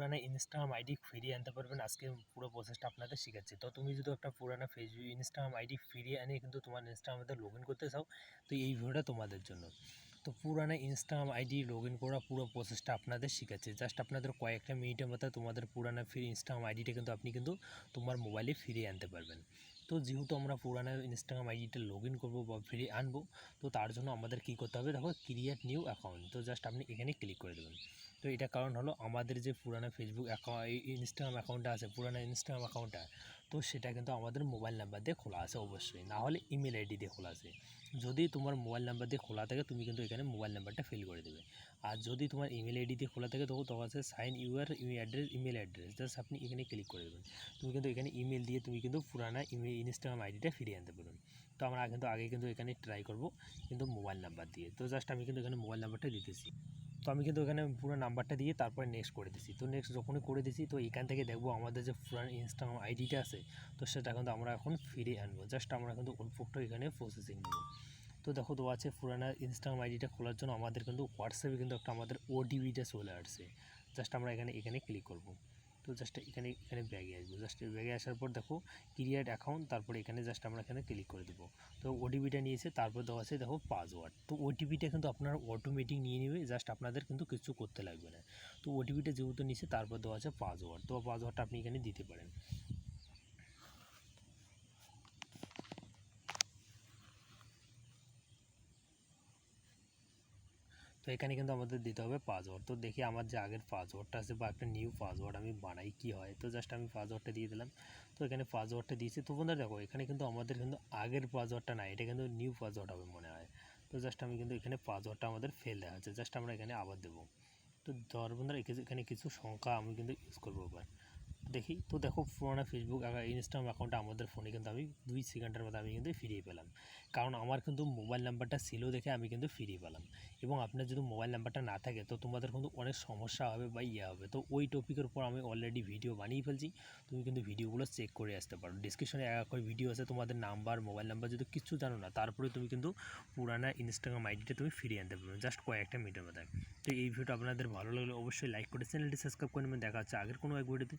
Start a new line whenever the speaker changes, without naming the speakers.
পুরানো Instagram ID ফিরিয়ে আনতে পারবেন। আজকে পুরো প্রসেসটা আপনাদের শিখাচ্ছি। তো তুমি যদি একটা পুরানো ফেসবুক ইনস্টাগ্রাম আইডি ফিরিয়ে আনে কিন্তু তোমার ইনস্টাগ্রামে লগ ইন করতে চাও, তো এই ভিডিওটা তোমাদের জন্য। তো পুরানো ইনস্টাগ্রাম আইডি লগ ইন করা পুরো প্রসেসটা আপনাদের শিখাচ্ছি। জাস্ট আপনাদের কয়েকটা মিনিটের মধ্যে তোমাদের পুরানো ইনস্টাগ্রাম আইডিটা কিন্তু আপনি কিন্তু তোমার মোবাইলে ফিরিয়ে আনতে পারবেন। তো যেহেতু আমরা পুরানো ইনস্টাগ্রাম আইডিটা লগ ইন করবো বা ফিরিয়ে আনবো, তো তার জন্য আমাদের কী করতে হবে, দেখো ক্রিয়েট নিউ অ্যাকাউন্ট। তো জাস্ট আপনি এখানে ক্লিক করে দেবেন। তো এটা কারণ হলো আমাদের যে পুরানো ফেসবুক ইনস্টাগ্রাম অ্যাকাউন্টটা আছে, পুরানো ইনস্টাগ্রাম অ্যাকাউন্টটা, তো সেটা কিন্তু আমাদের মোবাইল নাম্বার দিয়ে খোলা আছে অবশ্যই, না হলে ইমেল আইডি দিয়ে খোলা আছে। যদি তোমার মোবাইল নাম্বার দিয়ে খোলা থাকে তুমি কিন্তু এখানে মোবাইল নাম্বারটা ফিল করে দেবে। আর যদি তোমার ইমেল আইডি দিয়ে খোলা থাকে তখন আছে sign your email address, just আপনি এখানে ক্লিক করে দেবেন। তুমি কিন্তু এখানে ইমেল দিয়ে তুমি কিন্তু পুরানা ইনস্টাগ্রাম আইডিটা ফিরিয়ে আনতে পারবেন। তো আমরা কিন্তু আগে কিন্তু এখানে ট্রাই করব কিন্তু মোবাইল নাম্বার দিয়ে। তো জাস্ট আমি কিন্তু এখানে মোবাইল নাম্বারটা দিতেছি। তো আমি কিন্তু এখানে পুরো নাম্বারটা দিয়ে তারপরে নেক্সট করে দিছি। তো নেক্সট যখনই করে দিছি তো এখান থেকে দেখবো আমাদের যে পুরানো ইনস্টাগ্রাম আইডিটা আছে, তো সেটা কিন্তু আমরা এখন ফিরিয়ে আনবো। জাস্ট আমরা কিন্তু অল্পটা এখানে প্রসেসিং দেবো। তো দেখো তো আছে পুরানো ইনস্টাগ্রাম আইডিটা খোলার জন্য আমাদের কিন্তু হোয়াটসঅ্যাপে কিন্তু একটা আমাদের ওটিপিটা চলে আসছে। জাস্ট আমরা এখানে ক্লিক করব। তো জাস্ট এখানে ব্যাগে আসবো। জাস্ট ব্যাগে আসার পর দেখো ক্রিয়েট অ্যাকাউন্ট, তারপরে এখানে জাস্ট আমরা এখানে ক্লিক করে দেবো। তো ওটিপিটা নিয়েছে, তারপর দেওয়া আছে দেখো পাসওয়ার্ড। তো ওটিপিটা কিন্তু আপনারা অটোমেটিক নিয়ে নেবে, জাস্ট আপনাদের কিন্তু কিছু করতে লাগবে না। তো ওটিপিটা যেহেতু নিয়েছে তারপর দেওয়া আছে পাসওয়ার্ড। তো পাসওয়ার্ডটা আপনি এখানে দিতে পারেন। তো এখানে কিন্তু আমাদের দিতে হবে পাসওয়ার্ড। তো দেখি আমার যে আগের পাসওয়ার্ডটা আছে বা একটা নিউ পাসওয়ার্ড আমি বানাই কি হয়। তো জাস্ট আমি পাসওয়ার্ডটা দিয়ে দিলাম। তো এখানে পাসওয়ার্ডটা দিয়েছি। তো বন্ধুরা দেখো এখানে কিন্তু আমাদের কিন্তু আগের পাসওয়ার্ডটা নাই, এটা কিন্তু নিউ পাসওয়ার্ড হবে মনে হয়। তো জাস্ট আমি কিন্তু এখানে পাসওয়ার্ডটা আমাদের ফেল দেখাচ্ছে, জাস্ট আমরা এখানে আবার দেবো। তো ধর বন্ধুরা এখানে কিছু সংখ্যা আমি কিন্তু ইউজ করবো এবার। দেখি তো দেখো পুরোনো ফেসবুক ইনস্টাগ্রাম অ্যাকাউন্টটা আমাদের ফোনে কিন্তু আমি 2 সেকেন্ডের মধ্যে আমি কিন্তু ফিরিয়ে পেলাম। কারণ আমার কিন্তু মোবাইল নাম্বারটা ছিল দেখে আমি কিন্তু ফিরিয়ে পেলাম। এবং আপনার যদি মোবাইল নাম্বারটা না থাকে তো তোমাদের কিন্তু অনেক সমস্যা হবে বা হবে। তো ওই টপিকের উপর আমি অলরেডি ভিডিও বানিয়ে ফেলছি, তুমি কিন্তু ভিডিওগুলো চেক করে আসতে পারো। ডিসক্রিপশনে করে ভিডিও আছে, তোমাদের নাম্বার মোবাইল নাম্বার যদি কিছু জানো না তারপরে তুমি কিন্তু পুরানা ইনস্টাগ্রাম আইডিটা তুমি ফিরিয়ে আনতে পারবে জাস্ট কয়েকটা মিনিটের মধ্যে। তো এই ভিডিওটা আপনাদের ভালো লাগলে অবশ্যই লাইক করে চ্যানেলটি সাবস্ক্রাইব করে নেবেন। দেখা হচ্ছে আগের কোনো এক ভিডিওতে।